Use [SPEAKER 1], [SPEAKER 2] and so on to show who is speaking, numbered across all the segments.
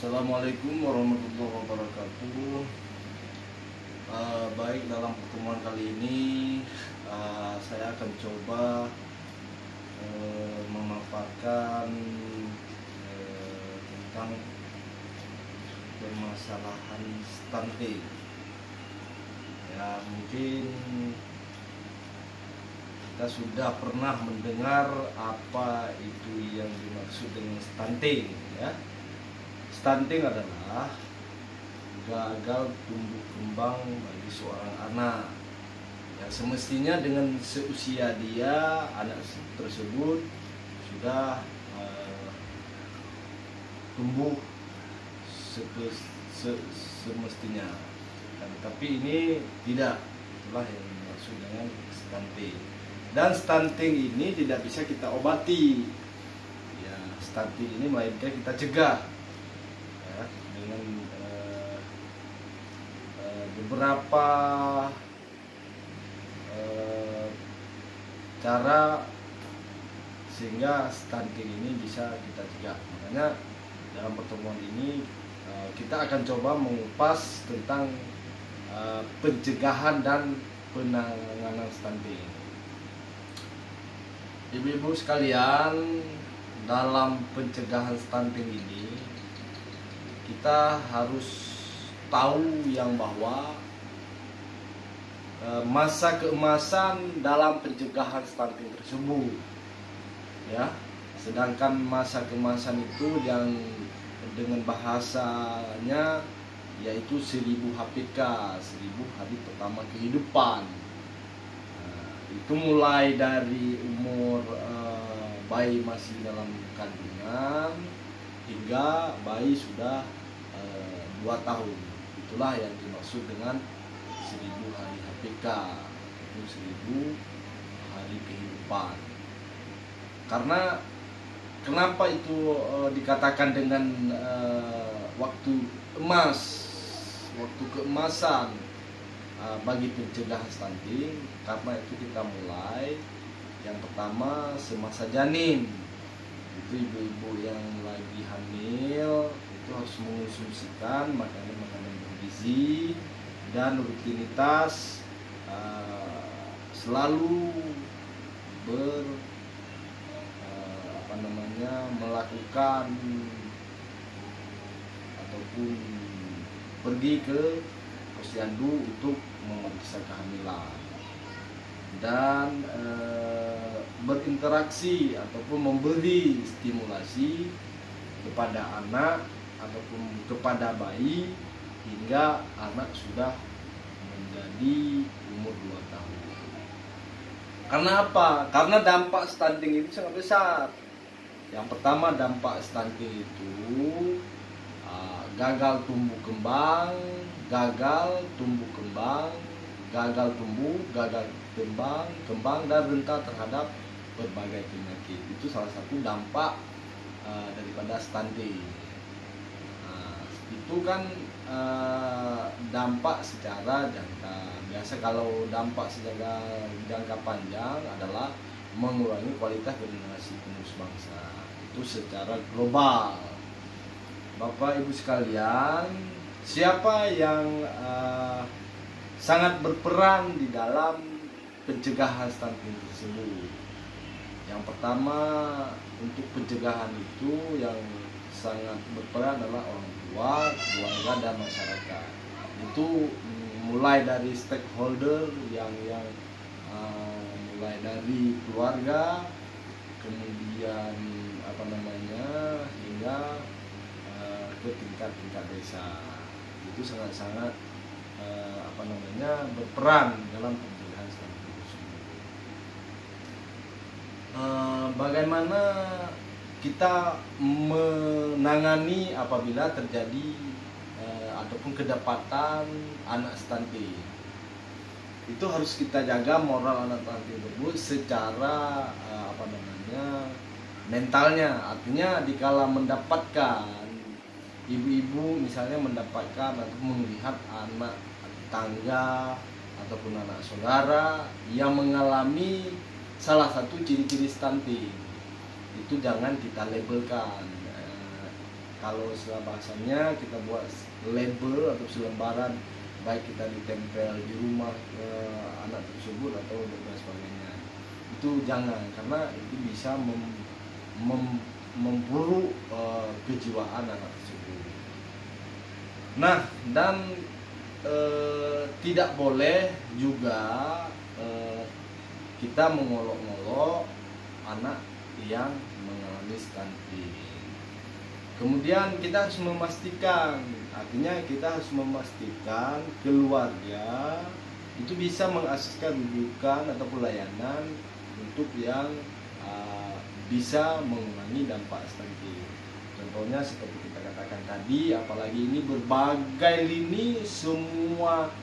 [SPEAKER 1] Assalamualaikum warahmatullahi wabarakatuh. Baik, dalam pertemuan kali ini saya akan coba memaparkan tentang permasalahan stunting. Ya, mungkin kita sudah pernah mendengar apa itu yang dimaksud dengan stunting, ya. Stunting adalah gagal tumbuh kembang bagi seorang anak. Ya, semestinya dengan seusia dia, anak tersebut sudah tumbuh semestinya. Tapi ini tidak, itulah yang dimaksud dengan stunting. Dan stunting ini tidak bisa kita obati. Ya, stunting ini melainkan kita cegah dengan beberapa cara sehingga stunting ini bisa kita cegah. Makanya dalam pertemuan ini kita akan coba mengupas tentang pencegahan dan penanganan stunting. Ibu-ibu sekalian, dalam pencegahan stunting ini kita harus tahu yang bahwa masa keemasan dalam pencegahan stunting tersebut, ya. Sedangkan masa keemasan itu yang dengan bahasanya yaitu 1000 HPK, 1000 hari pertama kehidupan. Itu mulai dari umur bayi masih dalam kandungan hingga bayi sudah 2 tahun. Itulah yang dimaksud dengan 1000 hari HPK, itu 1000 hari kehidupan. Karena kenapa itu dikatakan dengan waktu emas, waktu keemasan bagi pencegahan stunting? Karena itu kita mulai yang pertama semasa janin. Itu ibu-ibu yang lagi hamil itu harus mengonsumsikan makanan-makanan bergizi dan rutinitas selalu melakukan ataupun pergi ke posyandu untuk memeriksa kehamilan dan berinteraksi ataupun memberi stimulasi kepada anak ataupun kepada bayi hingga anak sudah menjadi umur 2 tahun. Karena apa? Karena dampak stunting itu sangat besar. Yang pertama, dampak stunting itu gagal tumbuh kembang, gagal tumbuh kembang, gagal tumbuh, gagal kembang dan rentan terhadap berbagai penyakit. Itu salah satu dampak daripada stunting. Itu kan dampak secara jangka. Biasa kalau dampak secara jangka panjang adalah mengurangi kualitas generasi penerus bangsa. Itu secara global. Bapak Ibu sekalian, siapa yang sangat berperan di dalam pencegahan stunting tersebut? Yang pertama, untuk pencegahan itu yang sangat berperan adalah orang tua, keluarga dan masyarakat. Itu mulai dari stakeholder yang mulai dari keluarga, kemudian hingga ke tingkat desa. Itu sangat-sangat berperan dalam pencegahan stunting tersebut. Bagaimana kita menangani apabila terjadi ataupun kedapatan anak stunting? Itu harus kita jaga moral anak stunting tersebut secara mentalnya. Artinya dikala mendapatkan ibu-ibu misalnya mendapatkan atau melihat anak tetangga ataupun anak saudara yang mengalami salah satu ciri-ciri stunting, itu jangan kita labelkan
[SPEAKER 2] kalau istilah bahasanya kita buat label atau selembaran, baik kita ditempel di rumah anak tersebut atau dan sebagainya. Itu jangan, karena itu bisa memburuk kejiwaan anak tersebut. Nah, dan tidak boleh juga kita mengolok-olok anak yang mengalami stunting. Kemudian kita harus memastikan, artinya kita harus memastikan keluarga itu bisa mengakseskan rujukan atau pelayanan untuk yang bisa mengurangi dampak stunting. Contohnya seperti kita katakan tadi, apalagi ini berbagai lini, semua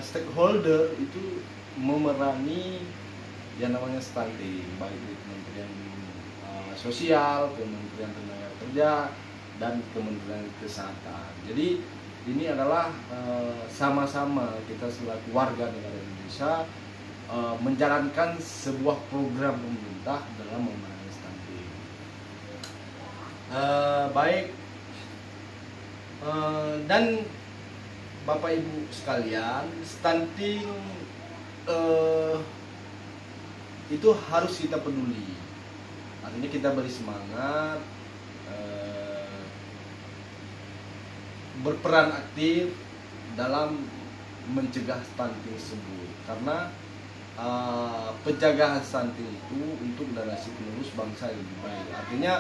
[SPEAKER 2] stakeholder itu memerangi yang namanya stunting, baik di Kementerian Sosial, Kementerian Tenaga Kerja, dan Kementerian Kesehatan. Jadi ini adalah sama-sama kita selaku warga negara Indonesia menjalankan sebuah program pemerintah dalam memerangi stunting. Dan Bapak Ibu sekalian, stunting itu harus kita peduli. Artinya kita beri semangat, berperan aktif dalam mencegah stunting tersebut, karena pencegahan stunting itu untuk generasi penerus bangsa yang lebih baik. Artinya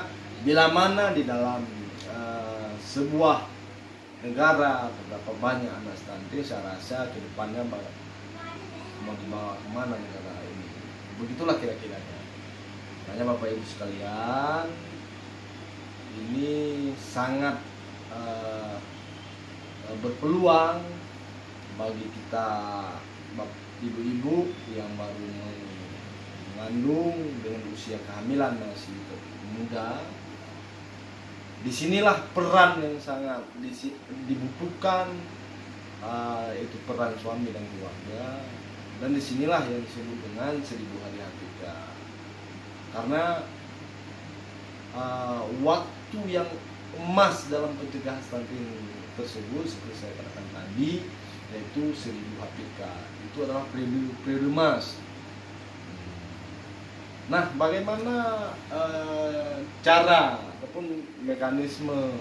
[SPEAKER 2] bila mana di dalam sebuah negara terdapat banyak anak stunting, saya rasa kedepannya mau dibawa kemana negara ini. Begitulah kira-kiranya. Makanya Bapak Ibu sekalian, ini sangat berpeluang bagi kita ibu-ibu yang baru mengandung dengan usia kehamilan masih muda. Disinilah peran yang sangat dibutuhkan, itu peran suami dan keluarga. Dan disinilah yang disebut dengan 1000 hari hakika. Karena waktu yang emas dalam pencegahan stunting tersebut seperti saya katakan tadi, yaitu 1000 hakika. Itu adalah periode emas. Nah, bagaimana cara ataupun mekanisme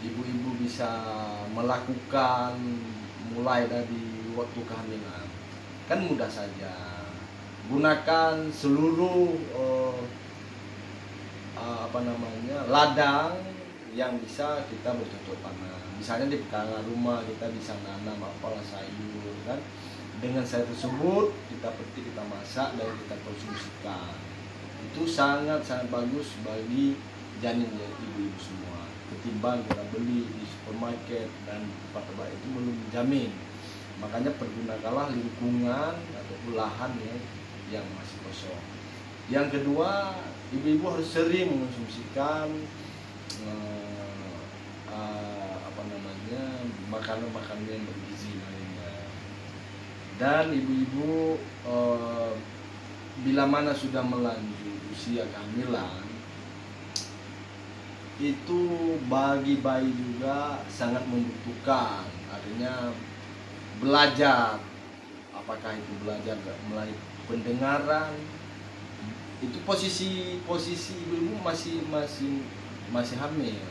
[SPEAKER 2] ibu-ibu bisa melakukan mulai dari waktu kehamilan? Kan mudah saja. Gunakan seluruh ladang yang bisa kita bercocok tanam. Misalnya di pekarangan rumah kita bisa nanam apalah sayur, kan? Dengan sayur tersebut kita petik, kita masak dan kita konsumsikan. Itu sangat-sangat bagus bagi janin ya ibu-ibu semua. Ketimbang kita beli di supermarket dan tempat-tempat itu belum dijamin. Makanya pergunakanlah lingkungan atau lahan yang masih kosong. Yang kedua, ibu-ibu harus sering mengkonsumsikan makanan-makanan yang bergizi lainnya. Dan ibu-ibu bila mana sudah melanjut usia kehamilan, itu bagi bayi juga sangat membutuhkan, artinya belajar. Apakah itu belajar melalui pendengaran? Itu posisi ibu-ibu masih hamil.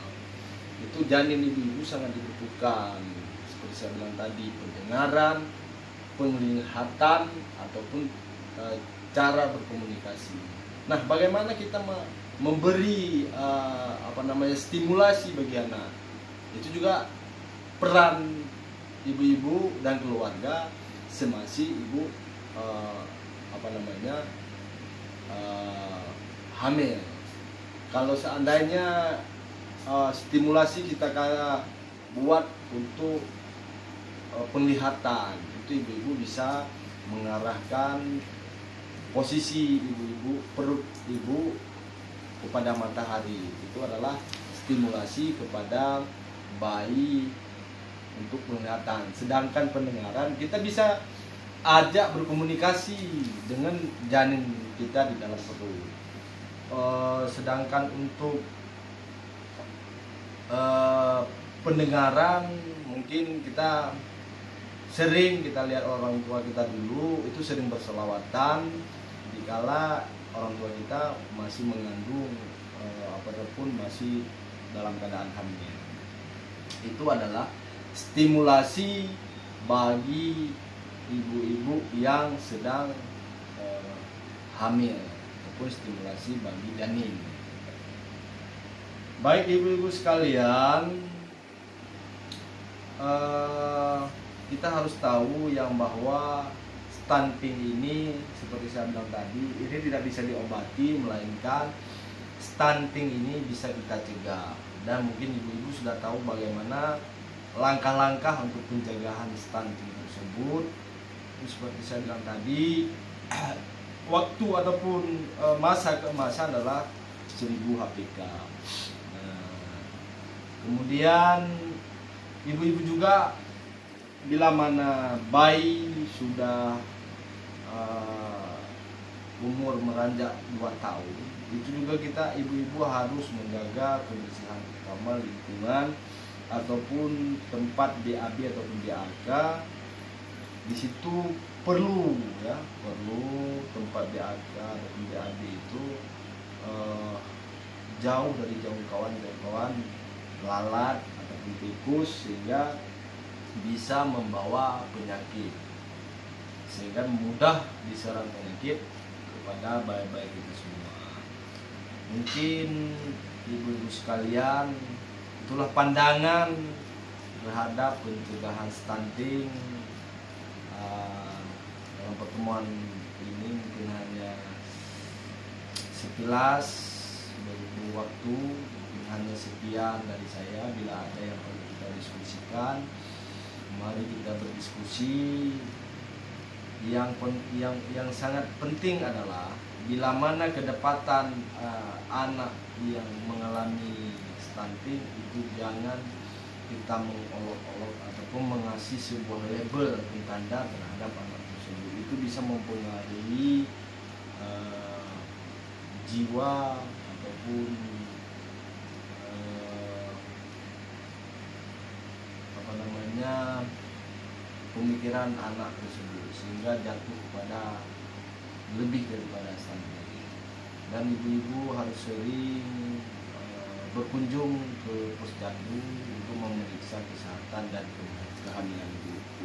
[SPEAKER 2] Itu janin ibu-ibu sangat dibutuhkan, seperti saya bilang tadi, pendengaran, penglihatan ataupun cara berkomunikasi. Nah, bagaimana kita memberi stimulasi bagi anak? Itu juga peran ibu-ibu dan keluarga semasa ibu hamil. Kalau seandainya stimulasi kita buat untuk penglihatan, itu ibu-ibu bisa mengarahkan posisi perut ibu kepada matahari. Itu adalah stimulasi kepada bayi untuk penglihatan. Sedangkan pendengaran kita bisa ajak berkomunikasi dengan janin kita di dalam perut. sedangkan untuk pendengaran, mungkin kita sering kita lihat orang tua kita dulu itu sering berselawatan dikala orang tua kita masih mengandung ataupun masih dalam keadaan hamil. Itu adalah stimulasi bagi ibu-ibu yang sedang hamil ataupun stimulasi bagi janin. Baik ibu-ibu sekalian, kita harus tahu yang bahwa stunting ini seperti saya bilang tadi, ini tidak bisa diobati, melainkan stunting ini bisa kita cegah. Dan mungkin ibu-ibu sudah tahu bagaimana langkah-langkah untuk pencegahan stunting tersebut. Seperti saya bilang tadi, waktu ataupun masa keemasan adalah 1000 HPK. Kemudian ibu-ibu juga bila mana bayi sudah umur meranjak 2 tahun, itu juga kita ibu-ibu harus menjaga kebersihan kamar, lingkungan ataupun tempat BAB ataupun BAK. Di situ perlu tempat BAK ataupun BAB itu jauh dari jangkauan lalat ataupun tikus, sehingga bisa membawa penyakit, sehingga mudah diserang penyakit kepada bayi-bayi kita semua. Mungkin ibu-ibu sekalian, itulah pandangan terhadap pencegahan stunting. Dalam pertemuan ini mungkin hanya sekilas berhubung waktu, hanya sekian dari saya. Bila ada yang perlu kita diskusikan, mari kita berdiskusi. Yang sangat penting adalah bila mana kedapatan anak yang mengalami stunting itu jangan kita mengolok-olok ataupun mengasih sebuah label atau tanda terhadap anak tersebut. Itu bisa mempengaruhi jiwa ataupun pemikiran anak tersebut, sehingga jatuh kepada lebih daripada stunting. Dan ibu-ibu harus sering berkunjung ke posyandu untuk memeriksa kesehatan dan kehamilan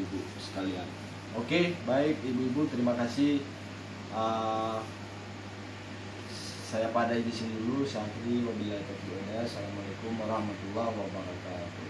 [SPEAKER 2] ibu sekalian. Oke, baik ibu-ibu, terima kasih. Saya pada di sini dulu. Saya akhiri, wabillahi taufiq wal hidayah. Assalamualaikum warahmatullahi wabarakatuh.